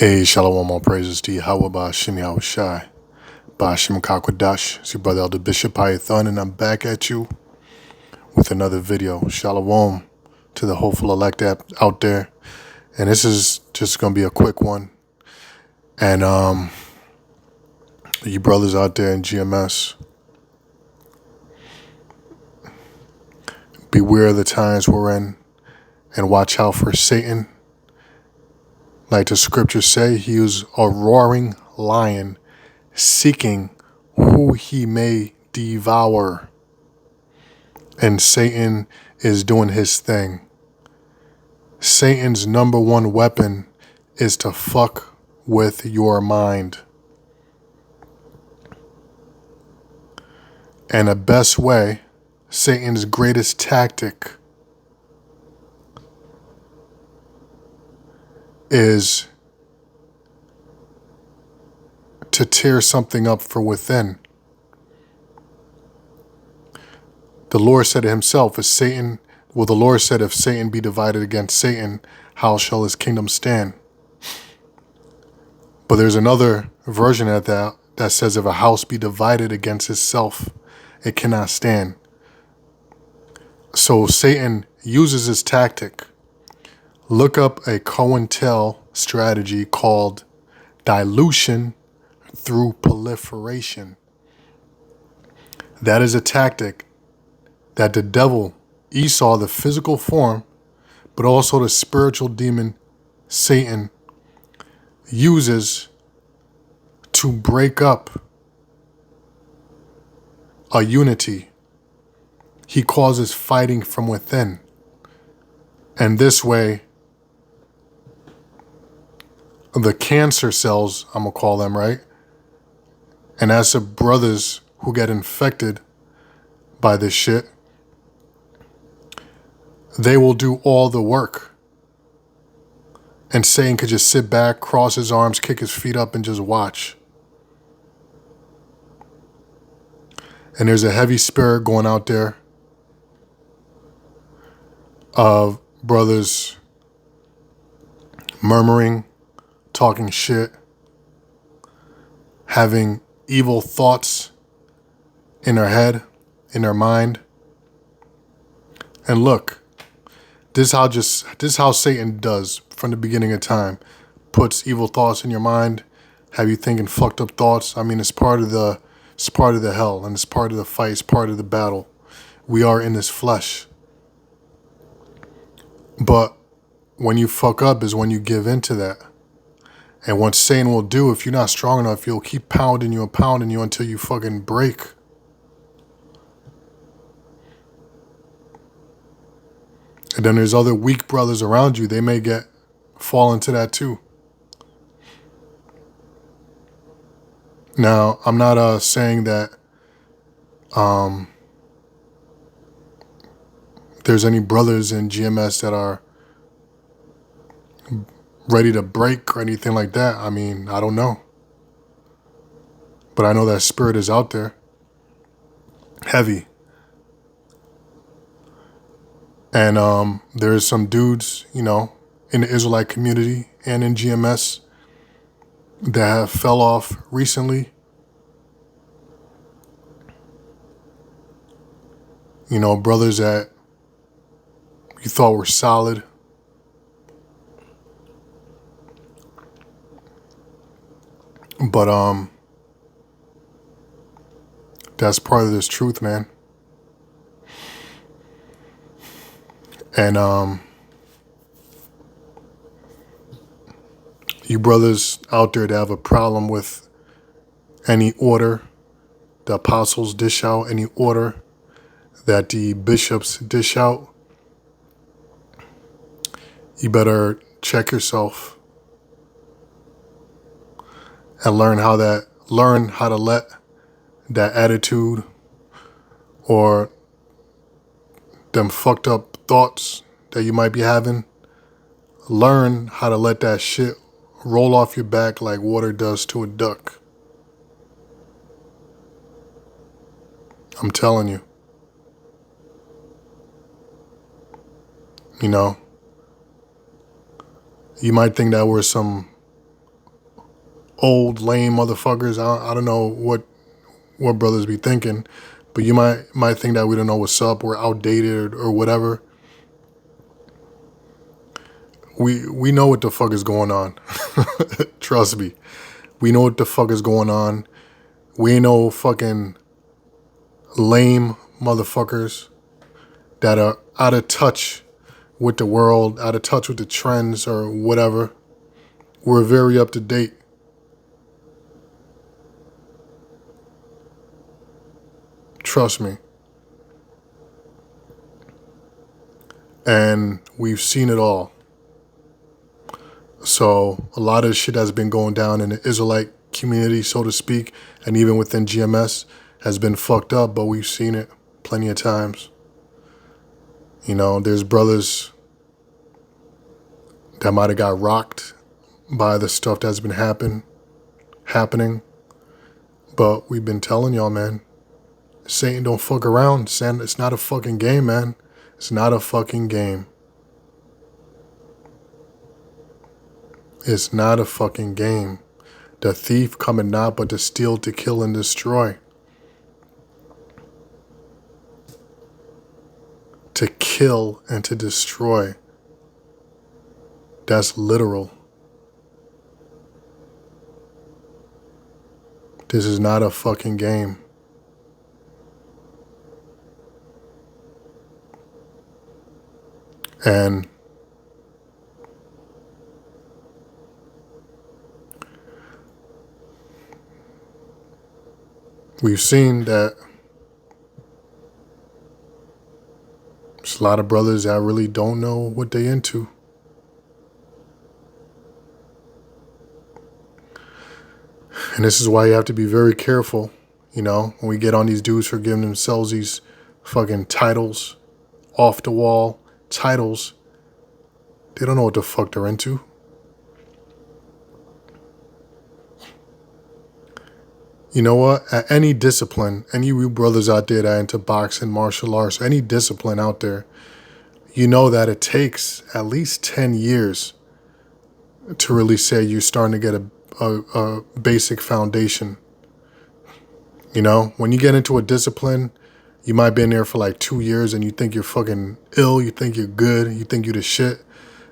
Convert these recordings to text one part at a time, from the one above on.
Hey, shalom, all praises to Yahweh, Ba'ashim Yahushai, Ba'ashim Kakwadash. It's your brother Elder Bishop Python, and I'm back at you with another video. Shalom to the hopeful elect out there. And this is just going to be a quick one. And you brothers out there in GMS, beware of the times we're in and watch out for Satan. Like the scriptures say, he is a roaring lion seeking who he may devour. And Satan is doing his thing. Satan's number one weapon is to fuck with your mind. And the best way, Satan's greatest tactic, is to tear something up from within. The Lord said it himself, the Lord said, if Satan be divided against Satan, how shall his kingdom stand? But there's another version of that says, if a house be divided against itself, it cannot stand. So Satan uses this tactic. Look up a COINTEL strategy called dilution through proliferation. That is a tactic that the devil, Esau, the physical form, but also the spiritual demon, Satan, uses to break up a unity. He causes fighting from within. And this way, the cancer cells, I'm going to call them, right? And as the brothers who get infected by this shit, they will do all the work. And Satan could just sit back, cross his arms, kick his feet up, and just watch. And there's a heavy spirit going out there of brothers murmuring, talking shit, having evil thoughts in their head, in their mind. And look, this is how Satan does from the beginning of time. Puts evil thoughts in your mind, have you thinking fucked up thoughts. I mean, it's part of the hell, and it's part of the fight, it's part of the battle. We are in this flesh. But when you fuck up is when you give into that. And what Satan will do, if you're not strong enough, he'll keep pounding you until you fucking break. And then there's other weak brothers around you. They may fall into that too. Now, I'm not saying that there's any brothers in GMS that are ready to break or anything like that. I mean, I don't know. But I know that spirit is out there. Heavy. And there's some dudes, in the Israelite community and in GMS that have fell off recently. Brothers that you thought were solid. But that's part of this truth, man. And you brothers out there that have a problem with any order the apostles dish out, any order that the bishops dish out, you better check yourself and learn how to let that attitude or them fucked up thoughts that you might be having, learn how to let that shit roll off your back like water does to a duck. I'm telling you. You might think that we're some old lame motherfuckers. I don't know what brothers be thinking, but you might think that we don't know what's up, we're outdated or whatever. We know what the fuck is going on. Trust me. We know what the fuck is going on. We ain't no fucking lame motherfuckers that are out of touch with the world, out of touch with the trends or whatever. We're very up to date. Trust me. And we've seen it all. So a lot of shit that's been going down in the Israelite community, so to speak, and even within GMS has been fucked up, but we've seen it plenty of times. You know, there's brothers that might have got rocked by the stuff that's been happening. But we've been telling y'all, man, Satan don't fuck around. It's not a fucking game, man. It's not a fucking game. It's not a fucking game. The thief cometh not but to steal, to kill, and destroy. To kill and to destroy. That's literal. This is not a fucking game. And we've seen that there's a lot of brothers that really don't know what they into. And this is why you have to be very careful, you know, when we get on these dudes for giving themselves these fucking titles, off the wall titles. They don't know what the fuck they're into. You know what? At any discipline, any of you brothers out there that are into boxing, martial arts, any discipline out there, you know that it takes at least 10 years to really say you're starting to get a basic foundation. You know, when you get into a discipline, you might be in there for like 2 years and you think you're fucking ill, you think you're good, you think you're the shit,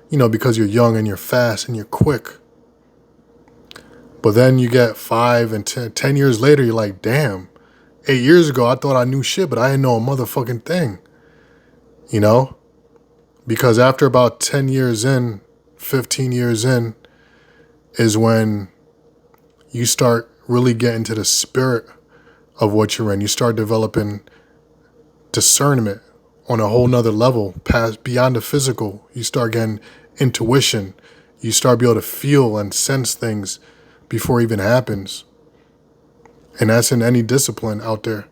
you know, because you're young and you're fast and you're quick. But then you get 5 and 10 years later, you're like, damn, 8 years ago I thought I knew shit, but I didn't know a motherfucking thing. You know? Because after about 10 years in, 15 years in, is when you start really getting to the spirit of what you're in. You start developing discernment on a whole nother level, past beyond the physical. You start getting intuition. You start being able to feel and sense things before it even happens. And that's in any discipline out there.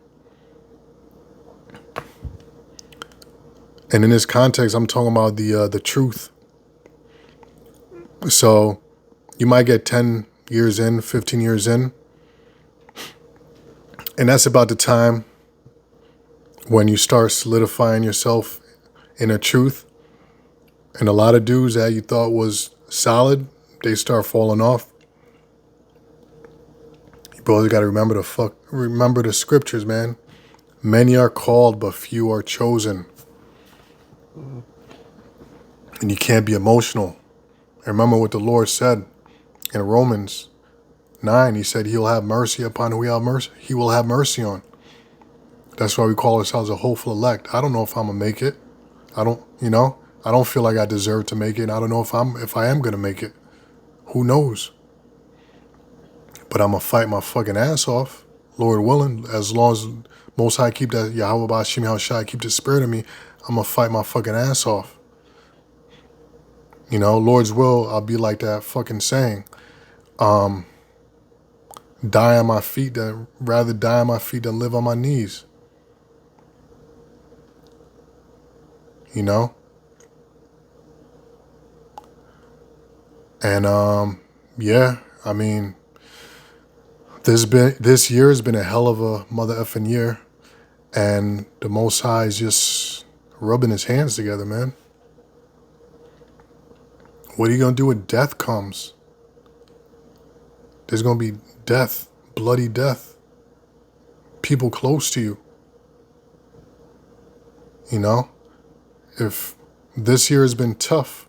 And in this context, I'm talking about the truth. So you might get 10 years in, 15 years in. And that's about the time when you start solidifying yourself in a truth. And a lot of dudes that you thought was solid, they start falling off. You brothers got to remember the scriptures, man. Many are called, but few are chosen. And you can't be emotional. And remember what the Lord said in Romans 9. He said he'll have mercy upon who he will have mercy on. That's why we call ourselves a hopeful elect. I don't know if I'm going to make it. I don't feel like I deserve to make it. I don't know if I am going to make it. Who knows? But I'm going to fight my fucking ass off, Lord willing, as long as Most High keep that, Yahweh Bashim Hashai, keep the spirit in me, I'm going to fight my fucking ass off. You know, Lord's will, I'll be like that fucking saying, die on my feet rather die on my feet than live on my knees. You know? And yeah, I mean, this year has been a hell of a mother effing year, and the Most High is just rubbing his hands together, man. What are you gonna do when death comes? There's going to be death, bloody death. People close to you. You know? If this year has been tough,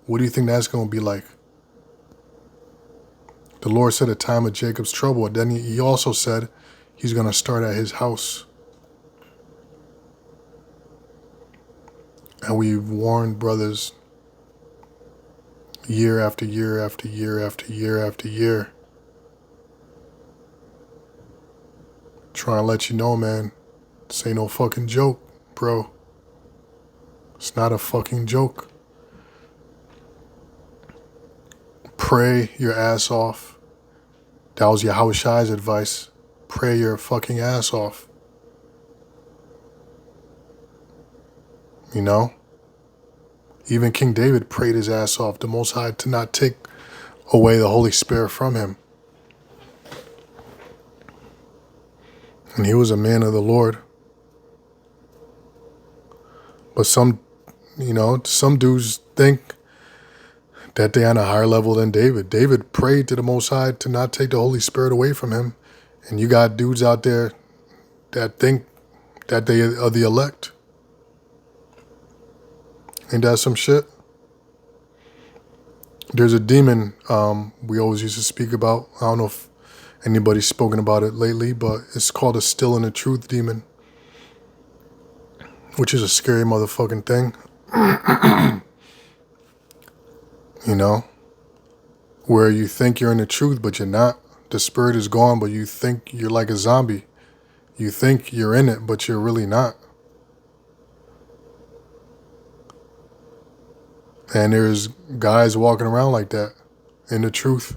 what do you think that's going to be like? The Lord said a time of Jacob's trouble. And then he also said he's going to start at his house. And we've warned brothers year after year after year after year after year. Trying to let you know, man, this ain't no fucking joke, bro. It's not a fucking joke. Pray your ass off. That was Yahweh's advice. Pray your fucking ass off. You know? Even King David prayed his ass off, the Most High to not take away the Holy Spirit from him. And he was a man of the Lord. But some dudes think that they're on a higher level than David. David prayed to the Most High to not take the Holy Spirit away from him. And you got dudes out there that think that they are the elect. Ain't that some shit? There's a demon we always used to speak about. I don't know if anybody's spoken about it lately, but it's called a still in the truth demon, which is a scary motherfucking thing. You know? Where you think you're in the truth, but you're not. The spirit is gone, but you think you're like a zombie. You think you're in it, but you're really not. And there's guys walking around like that in the truth.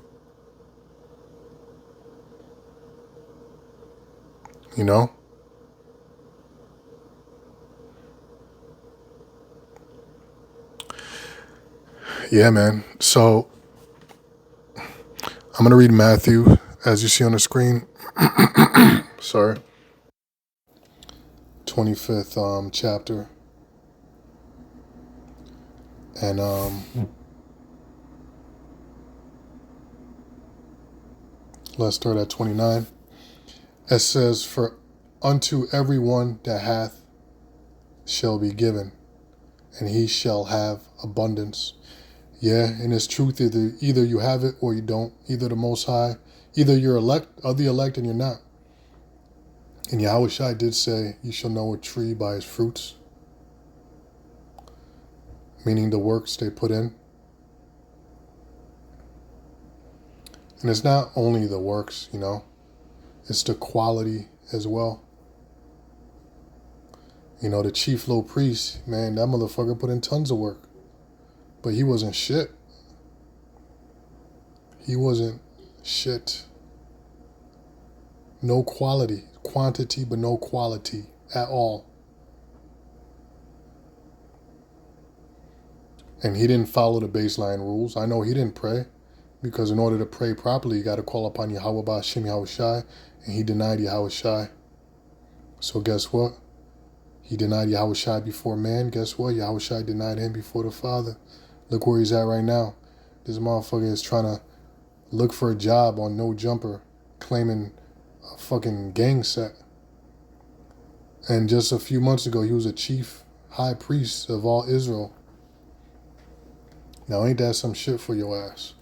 You know? Yeah, man. So I'm going to read Matthew, as you see on the screen. Sorry. 25th chapter. And let's start at 29. It says, "For unto everyone that hath shall be given, and he shall have abundance." Yeah, and it's truth. Either you have it or you don't. Either the Most High, either you're of the elect and you're not. And Yahweh did say, "You shall know a tree by its fruits," meaning the works they put in. And it's not only the works, you know, it's the quality as well. You know, the chief low priest, man, that motherfucker put in tons of work. But he wasn't shit. He wasn't shit. No quality. Quantity, but no quality at all. And he didn't follow the baseline rules. I know he didn't pray, because in order to pray properly, you got to call upon Yahweh Ba'Shem Yahushai, and he denied Yahushai. So guess what? He denied Yahushai before man. Guess what? Yahushai denied him before the Father. Look where he's at right now. This motherfucker is trying to look for a job on No Jumper, claiming a fucking gang set. And just a few months ago, he was a chief high priest of all Israel. Now, ain't that some shit for your ass?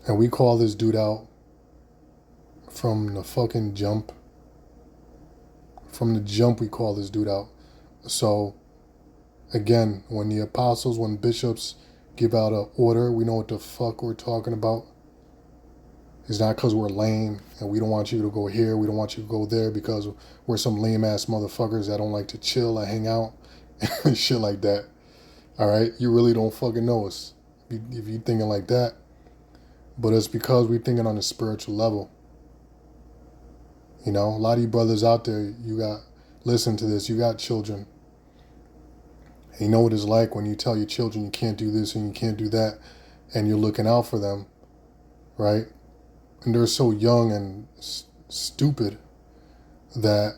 And we call this dude out from the fucking jump. From the jump, we call this dude out. So, again, when the apostles, when bishops give out an order, we know what the fuck we're talking about. It's not because we're lame and we don't want you to go here, we don't want you to go there because we're some lame-ass motherfuckers that don't like to chill and hang out and shit like that. All right? You really don't fucking know us if you're thinking like that. But it's because we're thinking on a spiritual level. You know, a lot of you brothers out there, listen to this, you got children. And you know what it's like when you tell your children you can't do this and you can't do that, and you're looking out for them, right? And they're so young and stupid that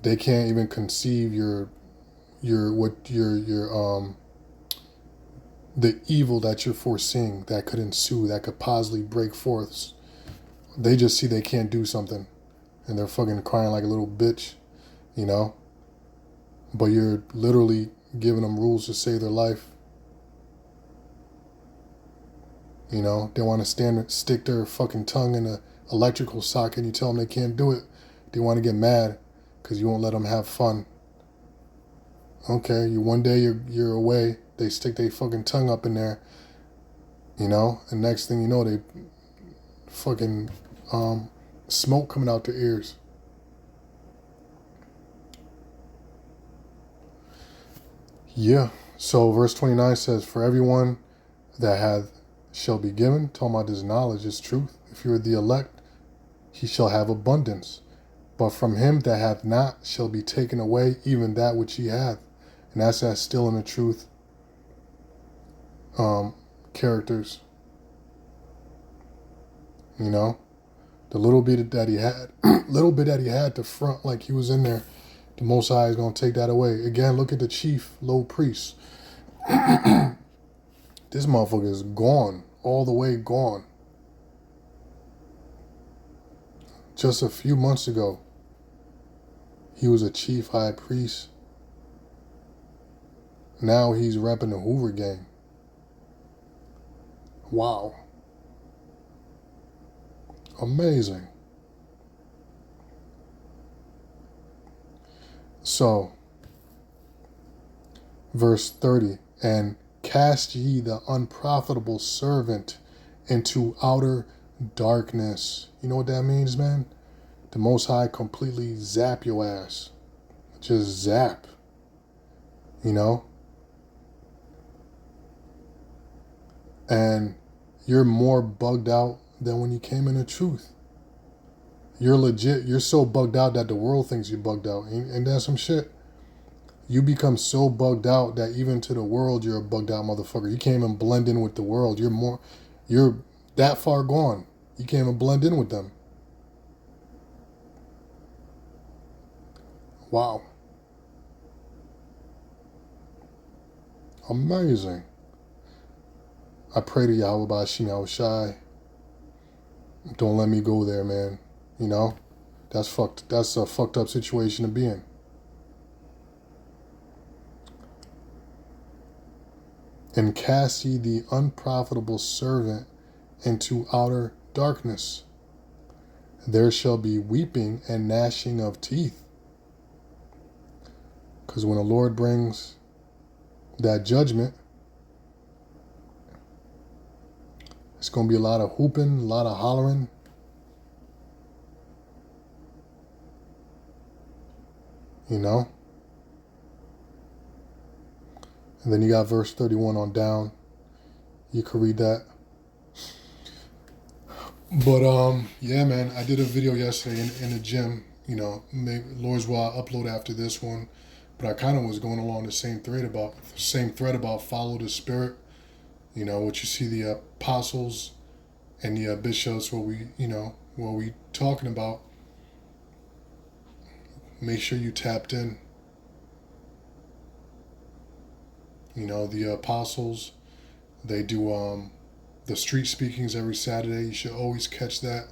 they can't even conceive your the evil that you're foreseeing that could ensue, that could possibly break forth. They just see they can't do something, and they're fucking crying like a little bitch, you know? But you're literally giving them rules to save their life. You know, they want to stick their fucking tongue in an electrical socket and you tell them they can't do it. They want to get mad because you won't let them have fun. Okay, one day you're away, they stick their fucking tongue up in there, you know, and next thing you know, they fucking smoke coming out their ears. Yeah, so verse 29 says, for everyone that hath shall be given. Talking about this knowledge is truth. If you are the elect, he shall have abundance. But from him that hath not shall be taken away even that which he hath. And that's that still in the truth characters. You know, the little bit that he had, to front like he was in there, the Most High is going to take that away. Again, look at the chief low priest. This motherfucker is gone, all the way gone. Just a few months ago, he was a chief high priest. Now he's repping the Hoover gang. Wow. Amazing. So, verse 30, and cast ye the unprofitable servant into outer darkness. You know what that means, man? The Most High completely zap your ass. Just zap. You know? And you're more bugged out than when you came in the truth. You're legit. You're so bugged out that the world thinks you're bugged out. Ain't that some shit? You become so bugged out that even to the world, you're a bugged out motherfucker. You can't even blend in with the world. You're that far gone. You can't even blend in with them. Wow. Amazing. I pray to Yahweh Bashim Yahushai. Don't let me go there, man. You know? That's a fucked up situation to be in. And cast ye the unprofitable servant into outer darkness. There shall be weeping and gnashing of teeth. Because when the Lord brings that judgment, it's going to be a lot of hooping, a lot of hollering. You know? And then you got verse 31 on down. You can read that. But yeah, man, I did a video yesterday in the gym. You know, maybe Lord's will I'll upload after this one. But I kind of was going along the same thread about follow the Spirit. You know, what you see the apostles and the bishops, what we talking about. Make sure you tapped in. You know, the apostles, they do the street speakings every Saturday. You should always catch that.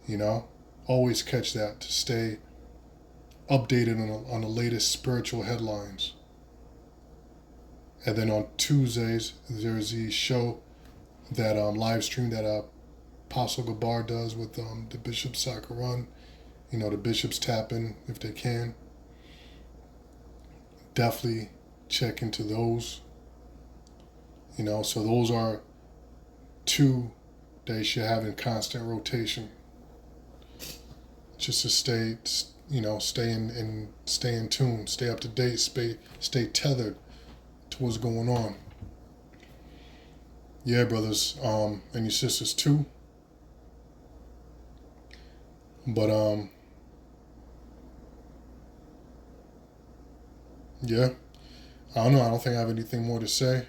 You know, always catch that to stay updated on the latest spiritual headlines. And then on Tuesdays, there's the show that live stream that Apostle Gabar does with the Bishop Sakarun. You know, the bishops tap in if they can. Definitely check into those. You know, so those are two that you should have in constant rotation. Just to stay in tune, stay up to date, stay tethered to what's going on. Yeah, brothers, and your sisters too. But yeah, I don't know. I don't think I have anything more to say.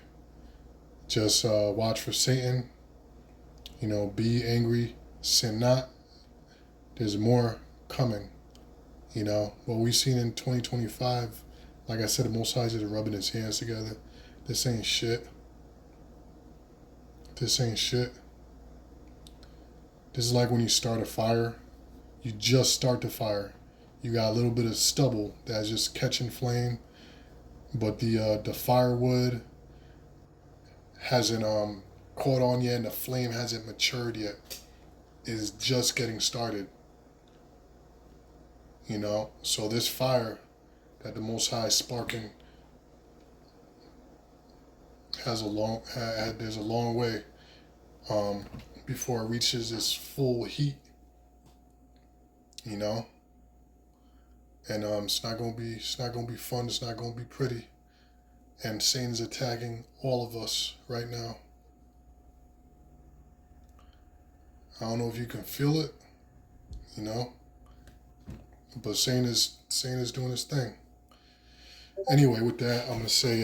Just watch for Satan. You know, be angry, sin not. There's more coming. You know, what we've seen in 2025, like I said, the Most High is rubbing his hands together. This ain't shit. This ain't shit. This is like when you start a fire. You just start the fire. You got a little bit of stubble that's just catching flame, but the firewood hasn't caught on yet, and the flame hasn't matured yet. It's just getting started. You know, so this fire that the Most High is sparking there's a long way before it reaches its full heat. You know, and it's not gonna be fun. It's not gonna be pretty. And Satan is attacking all of us right now. I don't know if you can feel it, you know, but Satan is doing his thing. Anyway, with that, I'm gonna say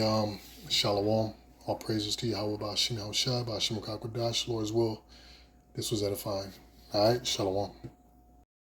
Shalom. All praises to Yahweh Ba'ashim Yahushua, Ba'ashim Rakakwadash, Lord's will. This was edifying. All right, Shalom.